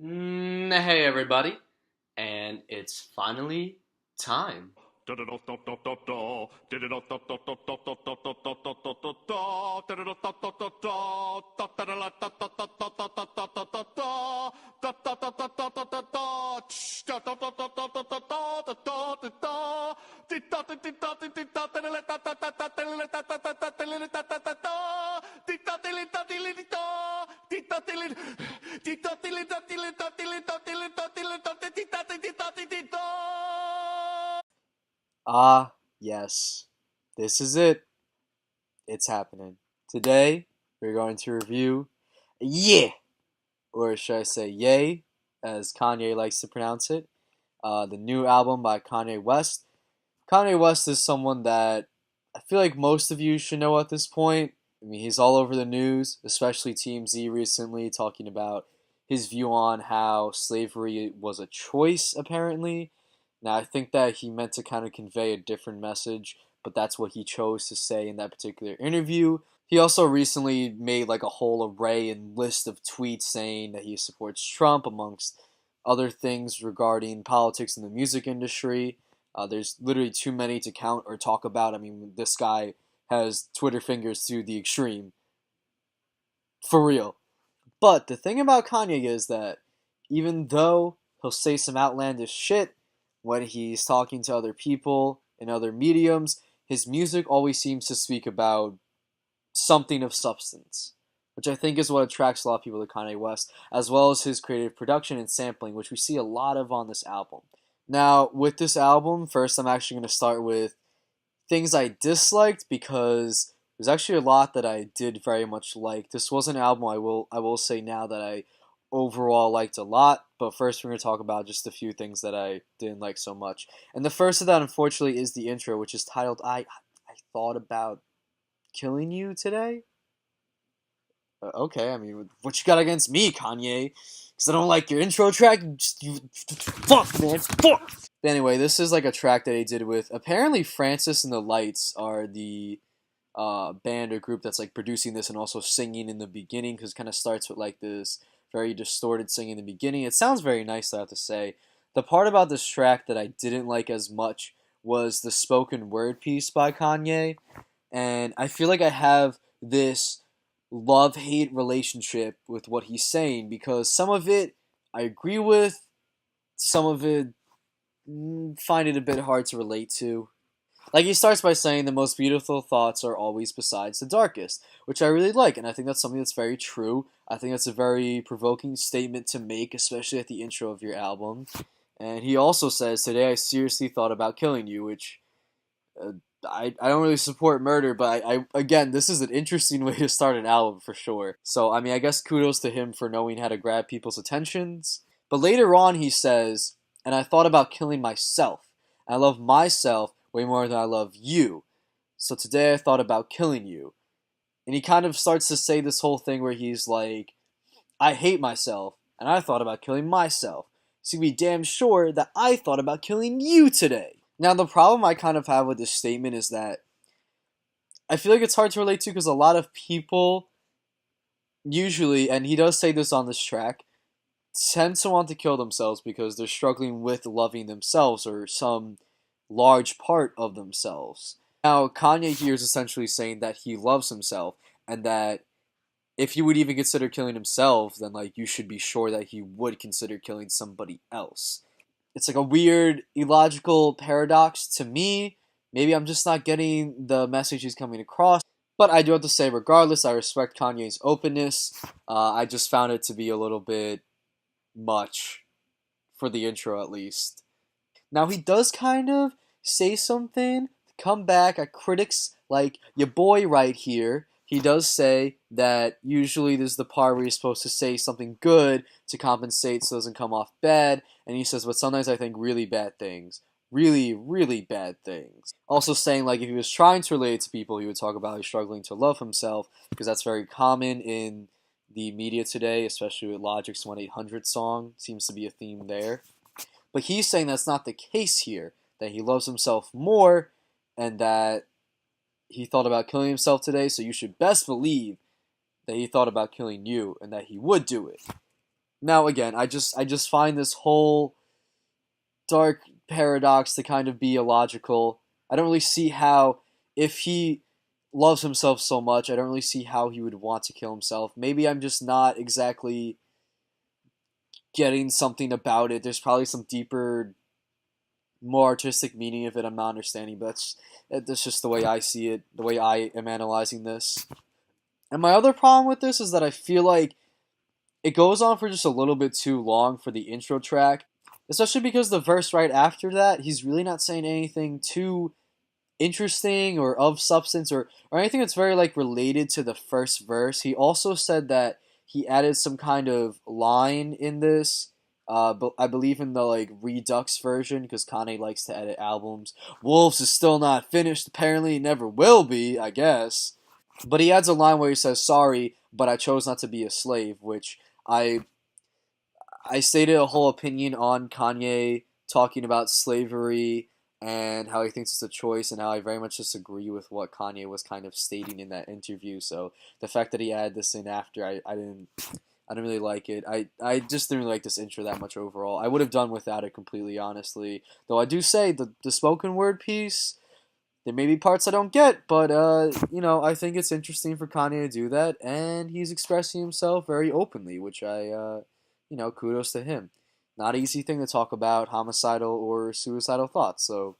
Hey everybody, and it's finally time. Ah, yes. This is it. It's happening. Today, we're going to review Yeah! Or should I say Yay, as Kanye likes to pronounce it. The new album by Kanye West. Kanye West is someone that I feel like most of you should know at this point. I mean, he's all over the news, especially TMZ recently, talking about his view on how slavery was a choice, apparently. Now, I think that he meant to kind of convey a different message, but that's what he chose to say in that particular interview. He also recently made like a whole array and list of tweets saying that he supports Trump, amongst other things regarding politics in the music industry. There's literally too many to count or talk about. I mean, this guy has Twitter fingers to the extreme. For real. But the thing about Kanye is that even though he'll say some outlandish shit when he's talking to other people in other mediums, his music always seems to speak about something of substance, which I think is what attracts a lot of people to Kanye West, as well as his creative production and sampling, which we see a lot of on this album. Now, with this album, first I'm actually going to start with things I disliked because there's actually a lot that I did very much like. This was an album I will say now that I overall liked a lot, but first we're going to talk about just a few things that I didn't like so much. And the first of that unfortunately is the intro, which is titled I thought about killing you today. Okay, I mean, what you got against me, Kanye? Because I don't like your intro track. Fuck, man, fuck. But anyway, this is like a track that he did with apparently Francis and the Lights are the band or group that's like producing this and also singing in the beginning, because it kind of starts with like this very distorted singing in the beginning. It sounds very nice, I have to say. The part about this track that I didn't like as much was the spoken word piece by Kanye, and I feel like I have this love hate relationship with what he's saying, because some of it I agree with, some of it find it a bit hard to relate to. Like, he starts by saying the most beautiful thoughts are always besides the darkest, which I really like, and I think that's something that's very true. I think that's a very provoking statement to make, especially at the intro of your album. And he also says, "Today I seriously thought about killing you," which uh, I don't really support murder, but I again, this is an interesting way to start an album for sure. So, I mean, I guess kudos to him for knowing how to grab people's attentions. But later on, he says, "And I thought about killing myself. I love myself way more than I love you. So today I thought about killing you." And he kind of starts to say this whole thing where he's like, "I hate myself, and I thought about killing myself. So you can be damn sure that I thought about killing you today." Now, the problem I kind of have with this statement is that I feel like it's hard to relate to, because a lot of people usually, and he does say this on this track, tend to want to kill themselves because they're struggling with loving themselves or some large part of themselves. Now, Kanye here is essentially saying that he loves himself, and that if he would even consider killing himself, then like you should be sure that he would consider killing somebody else. It's like a weird illogical paradox to me. Maybe I'm just not getting the message he's coming across. But I do have to say, regardless, I respect Kanye's openness. I just found it to be a little bit much for the intro, at least. Now, he does kind of say something to come back at critics like your boy right here. He does say that usually this is the part where you're supposed to say something good to compensate so it doesn't come off bad. And he says, but sometimes I think really bad things. Really, really bad things. Also saying, like, if he was trying to relate it to people, he would talk about he's struggling to love himself, because that's very common in the media today, especially with Logic's 1-800 song. Seems to be a theme there. But he's saying that's not the case here, that he loves himself more, and that he thought about killing himself today, so you should best believe that he thought about killing you and that he would do it. Now again, I just find this whole dark paradox to kind of be illogical. I don't really see how, if he loves himself so much, I don't really see how he would want to kill himself. Maybe I'm just not exactly getting something about it. There's probably some deeper, more artistic meaning of it I'm not understanding, but that's just the way I see it, the way I am analyzing this. And my other problem with this is that I feel like it goes on for just a little bit too long for the intro track, especially because the verse right after that, he's really not saying anything too interesting or of substance, or anything that's very like related to the first verse. He also said that he added some kind of line in this. But I believe in the like Redux version because Kanye likes to edit albums. Wolves is still not finished. Apparently, it never will be. I guess. But he adds a line where he says, "Sorry, but I chose not to be a slave," which I I stated a whole opinion on Kanye talking about slavery and how he thinks it's a choice, and how I very much disagree with what Kanye was kind of stating in that interview. So the fact that he added this in after, I didn't really like it. I just didn't really like this intro that much overall. I would have done without it completely, honestly. Though I do say the spoken word piece, there may be parts I don't get, but I think it's interesting for Kanye to do that, and he's expressing himself very openly, which kudos to him. Not an easy thing to talk about homicidal or suicidal thoughts, so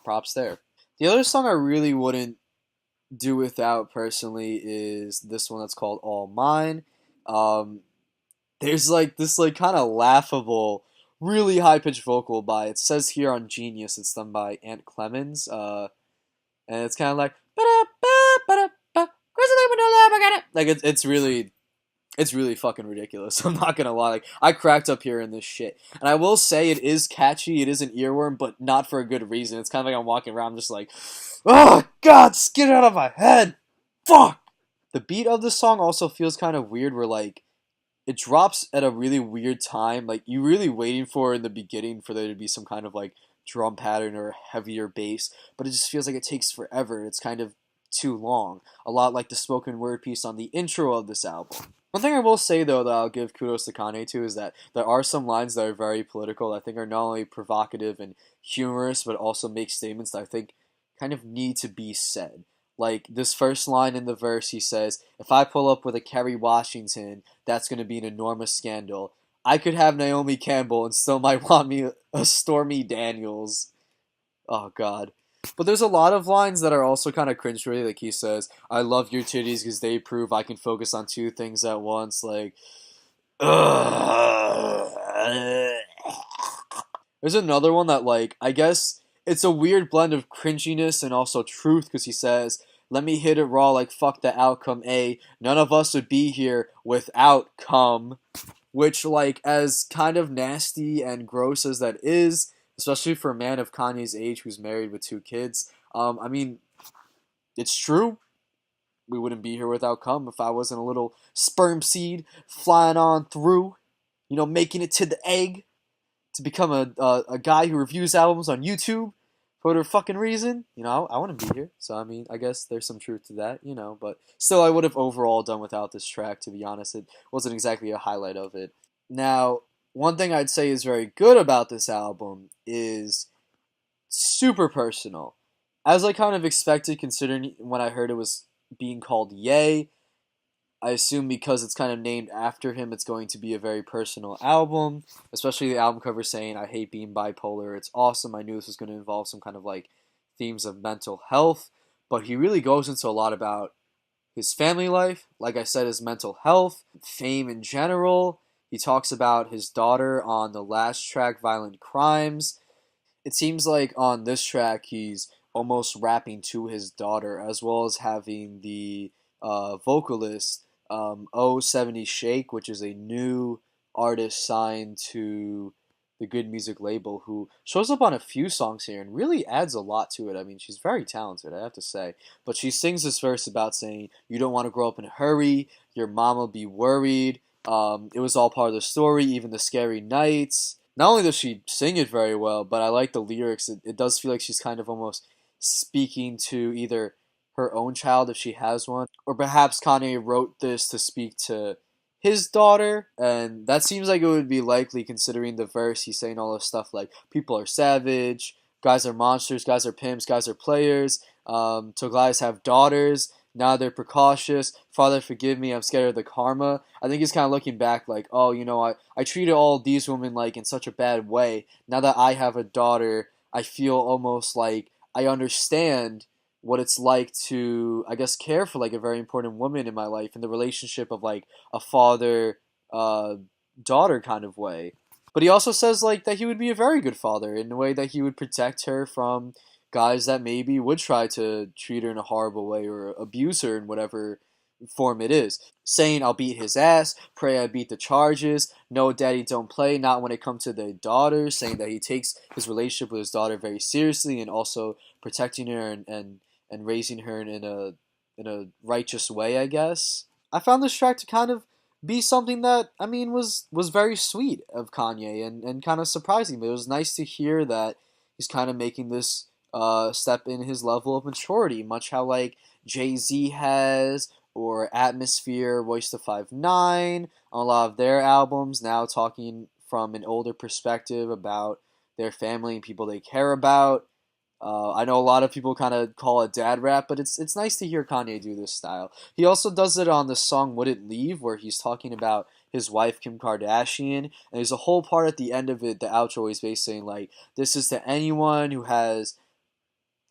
props there. The other song I really wouldn't do without personally is this one that's called All Mine. Um, there's like this like kind of laughable, really high pitched vocal by, it says here on Genius it's done by Ant Clemens. And it's kind of like like it's really fucking ridiculous. I'm not gonna lie. Like, I cracked up hearing this shit, and I will say it is catchy. It is an earworm, but not for a good reason. It's kind of like I'm walking around, just like, oh god, get it out of my head. Fuck. The beat of the song also feels kind of weird. Where like it drops at a really weird time. Like you really waiting for in the beginning for there to be some kind of like drum pattern or heavier bass, but it just feels like it takes forever. It's kind of too long. A lot like the spoken word piece on the intro of this album. One thing I will say though that I'll give kudos to Kanye to is that there are some lines that are very political that I think are not only provocative and humorous but also make statements that I think kind of need to be said. Like this first line in the verse, he says, "If I pull up with a Kerry Washington, that's going to be an enormous scandal. I could have Naomi Campbell and still might want me a Stormy Daniels." Oh God. But there's a lot of lines that are also kind of cringeworthy. Like he says, "I love your titties because they prove I can focus on two things at once." Like, ugh. There's another one that, like, I guess it's a weird blend of cringiness and also truth because he says, "Let me hit it raw like fuck the outcome, A. None of us would be here without cum." Which, like, as kind of nasty and gross as that is, especially for a man of Kanye's age who's married with two kids, I mean, it's true. We wouldn't be here without cum if I wasn't a little sperm seed flying on through, making it to the egg to become a guy who reviews albums on YouTube for whatever fucking reason. I wouldn't be here. So, I mean, I guess there's some truth to that. But still, I would have overall done without this track, to be honest. It wasn't exactly a highlight of it. Now, one thing I'd say is very good about this album is super personal. As I kind of expected, considering when I heard it was being called Yay, I assume because it's kind of named after him, it's going to be a very personal album. Especially the album cover saying, "I hate being bipolar." It's awesome. I knew this was going to involve some kind of like themes of mental health, but he really goes into a lot about his family life, like I said, his mental health, fame in general. He talks about his daughter on the last track, Violent Crimes. It seems like on this track he's almost rapping to his daughter, as well as having the vocalist O70 Shake, which is a new artist signed to the Good Music label, who shows up on a few songs here and really adds a lot to it. I mean, she's very talented, I have to say. But she sings this verse about saying, "You don't want to grow up in a hurry, your mom will be worried. It was all part of the story, even the scary nights." Not only does she sing it very well, but I like the lyrics. It does feel like she's kind of almost speaking to either her own child if she has one, or perhaps Kanye wrote this to speak to his daughter, and that seems like it would be likely considering the verse. He's saying all this stuff like people are savage, guys are monsters, guys are pimps, guys are players. So guys have daughters. Now they're precautious. Father, forgive me. I'm scared of the karma. I think he's kind of looking back like, oh, I treated all these women like in such a bad way. Now that I have a daughter, I feel almost like I understand what it's like to, I guess, care for like a very important woman in my life in the relationship of like a father uh, daughter kind of way. But he also says like that he would be a very good father in a way that he would protect her from guys that maybe would try to treat her in a horrible way or abuse her in whatever form it is. Saying I'll beat his ass, pray I beat the charges, no daddy don't play, not when it comes to the daughter, saying that he takes his relationship with his daughter very seriously and also protecting her and raising her in a righteous way, I guess. I found this track to kind of be something that I mean was very sweet of Kanye and kind of surprising. But it was nice to hear that he's kind of making this step in his level of maturity, much how like Jay-Z has or Atmosphere, Royce da 5'9", on a lot of their albums, now talking from an older perspective about their family and people they care about. I know a lot of people kind of call it dad rap, but it's nice to hear Kanye do this style. He also does it on the song "Wouldn't Leave," where he's talking about his wife Kim Kardashian, and there's a whole part at the end of it. The outro is basically saying like, "This is to anyone who has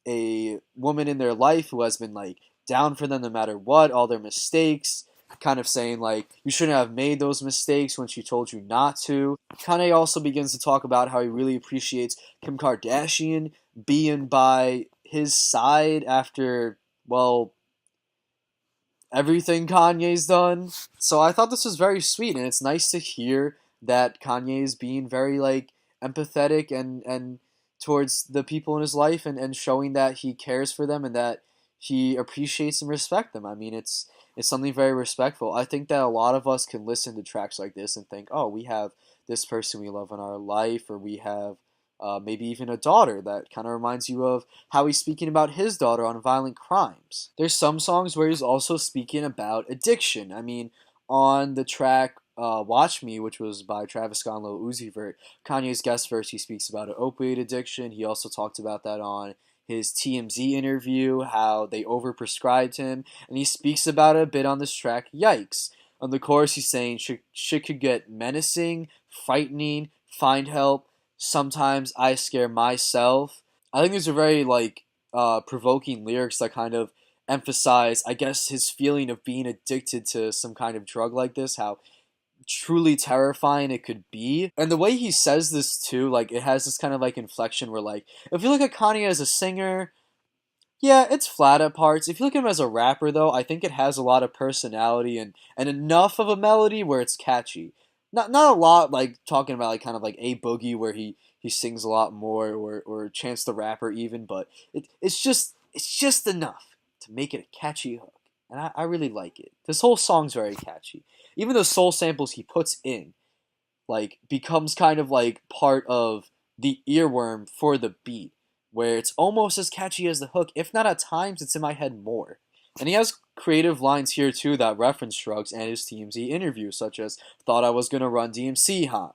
a woman in their life who has been like down for them no matter what, all their mistakes." Kind of saying like you shouldn't have made those mistakes when she told you not to. Kanye also begins to talk about how he really appreciates Kim Kardashian being by his side after, well, everything Kanye's done. So I thought this was very sweet, and it's nice to hear that Kanye is being very like empathetic and towards the people in his life and showing that he cares for them and that he appreciates and respects them. I mean, it's something very respectful. I think that a lot of us can listen to tracks like this and think, oh, we have this person we love in our life, or we have maybe even a daughter that kind of reminds you of how he's speaking about his daughter on violent crimes. There's some songs where he's also speaking about addiction. I mean, on the track Watch Me, which was by Travis Scott and Lil Uzi Vert, Kanye's guest verse, he speaks about an opioid addiction. He also talked about that on his TMZ interview, how they overprescribed him, and he speaks about it a bit on this track, Yikes. On the chorus, he's saying shit could get menacing, frightening, find help. Sometimes I scare myself. I think these are very like provoking lyrics that kind of emphasize, I guess, his feeling of being addicted to some kind of drug like this, how truly terrifying it could be. And the way he says this too, like it has this kind of like inflection where like if you look at Kanye as a singer, yeah, it's flat at parts. If you look at him as a rapper, though, I think it has a lot of personality and enough of a melody where it's catchy. Not a lot like talking about like kind of like A Boogie where he sings a lot more or Chance the Rapper even, but it's just enough to make it a catchy hook, and I really like it. This whole song's very catchy. Even the soul samples he puts in like becomes kind of like part of the earworm for the beat, where it's almost as catchy as the hook, if not at times it's in my head more. And he has creative lines here too that reference Shrugs and his TMZ interview, such as "Thought I was gonna run DMC, huh?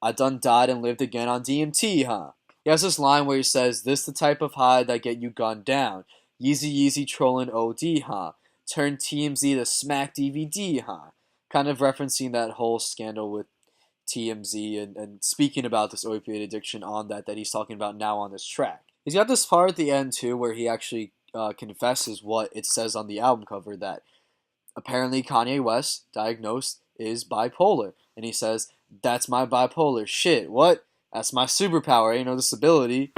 I done died and lived again on DMT, huh?" He has this line where he says, "This the type of high that get you gunned down. Yeezy Yeezy trolling OD, huh? Turn TMZ to smack DVD, huh?" Kind of referencing that whole scandal with TMZ and speaking about this opioid addiction on that he's talking about now on this track. He's got this part at the end too where he actually confesses what it says on the album cover, that apparently Kanye West diagnosed is bipolar, and he says that's my bipolar shit. What? That's my superpower. Ain't no disability.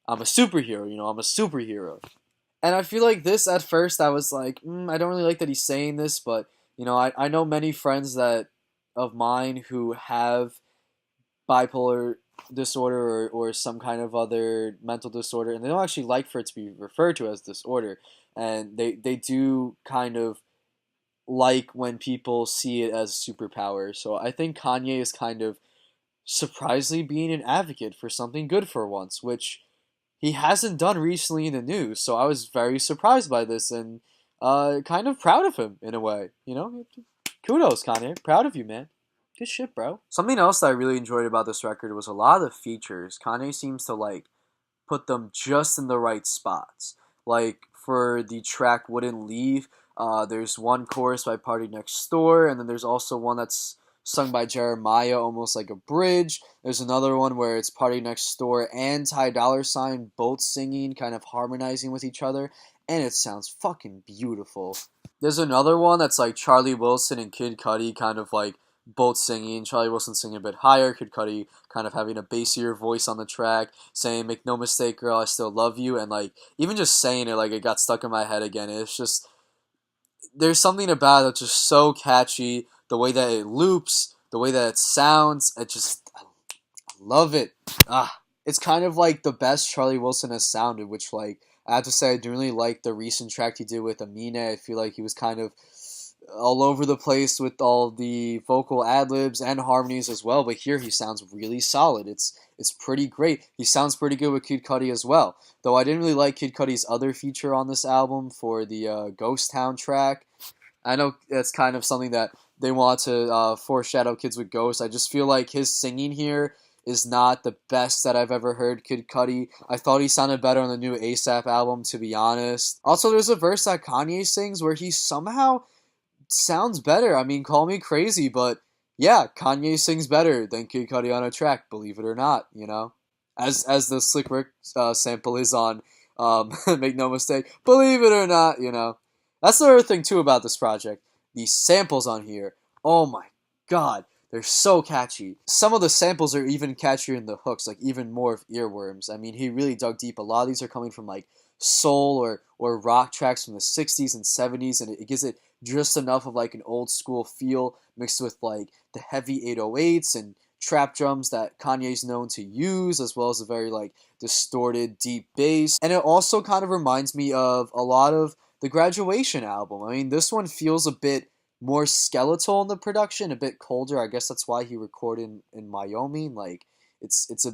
I'm a superhero. I'm a superhero. And I feel like this at first I was like, I don't really like that he's saying this, but I know many friends that of mine who have bipolar disorder or some kind of other mental disorder, and they don't actually like for it to be referred to as disorder, and they do kind of like when people see it as a superpower. So I think Kanye is kind of surprisingly being an advocate for something good for once, which he hasn't done recently in the news. So I was very surprised by this and kind of proud of him in a way. Kudos, Kanye. Proud of you, man. Good shit, bro. Something else that I really enjoyed about this record was a lot of the features. Kanye seems to like put them just in the right spots. Like for the track "Wouldn't Leave," there's one chorus by Party Next Door, and then there's also one that's sung by Jeremiah, almost like a bridge. There's another one where it's Party Next Door and Ty Dolla $ign both singing, kind of harmonizing with each other, and it sounds fucking beautiful. There's another one that's like Charlie Wilson and Kid Cudi kind of like both singing. Charlie Wilson singing a bit higher, Kid Cudi kind of having a bassier voice on the track, saying "Make no mistake, girl, I still love you," and like even just saying it, like it got stuck in my head again. It's just there's something about it that's just so catchy. The way that it loops, the way that it sounds, I love it. It's kind of like the best Charlie Wilson has sounded, which like I have to say I do really like the recent track he did with Amina. I feel like he was kind of all over the place with all the vocal ad libs and harmonies as well. But here he sounds really solid. It's pretty great. He sounds pretty good with Kid Cudi as well. Though I didn't really like Kid Cudi's other feature on this album for the Ghost Town track. I know it's kind of something that they want to foreshadow kids with ghosts. I just feel like his singing here is not the best that I've ever heard Kid Cudi. I thought he sounded better on the new ASAP album, to be honest. Also, there's a verse that Kanye sings where he somehow sounds better. I mean, call me crazy, but yeah, Kanye sings better than Kid Cudi on a track, believe it or not, you know? As the Slick Rick sample is on Make No Mistake, believe it or not, you know? That's the other thing, too, about this project. These samples on here, oh my god, they're so catchy. Some of the samples are even catchier in the hooks, like even more of earworms. I mean, he really dug deep. A lot of these are coming from like soul or rock tracks from the 60s and 70s, and it gives it just enough of like an old school feel mixed with like the heavy 808s and trap drums that Kanye's known to use, as well as a very like distorted deep bass. And it also kind of reminds me of a lot of the Graduation album. I mean, this one feels a bit more skeletal in the production, a bit colder. I guess that's why he recorded in Wyoming. Like it's a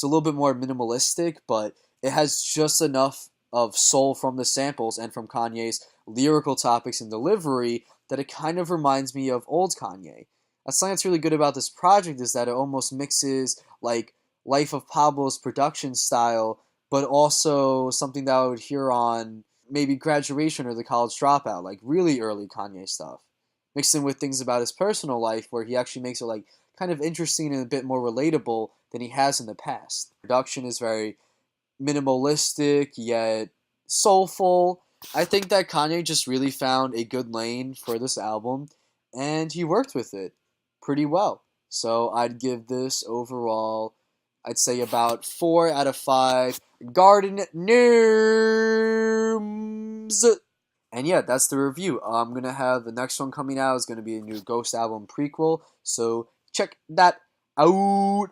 little bit more minimalistic, but it has just enough of soul from the samples and from Kanye's lyrical topics and delivery that it kind of reminds me of old Kanye. That's something that's really good about this project is that it almost mixes like Life of Pablo's production style, but also something that I would hear on maybe Graduation or The College Dropout, like really early Kanye stuff. Mixed in with things about his personal life where he actually makes it like kind of interesting and a bit more relatable than he has in the past. Production is very minimalistic yet soulful. I think that Kanye just really found a good lane for this album and he worked with it pretty well. So I'd give this overall, I'd say about 4 out of 5 garden gnomes. And yeah, that's the review. I'm gonna have the next one coming out is gonna be a new Ghost album prequel. So check that out.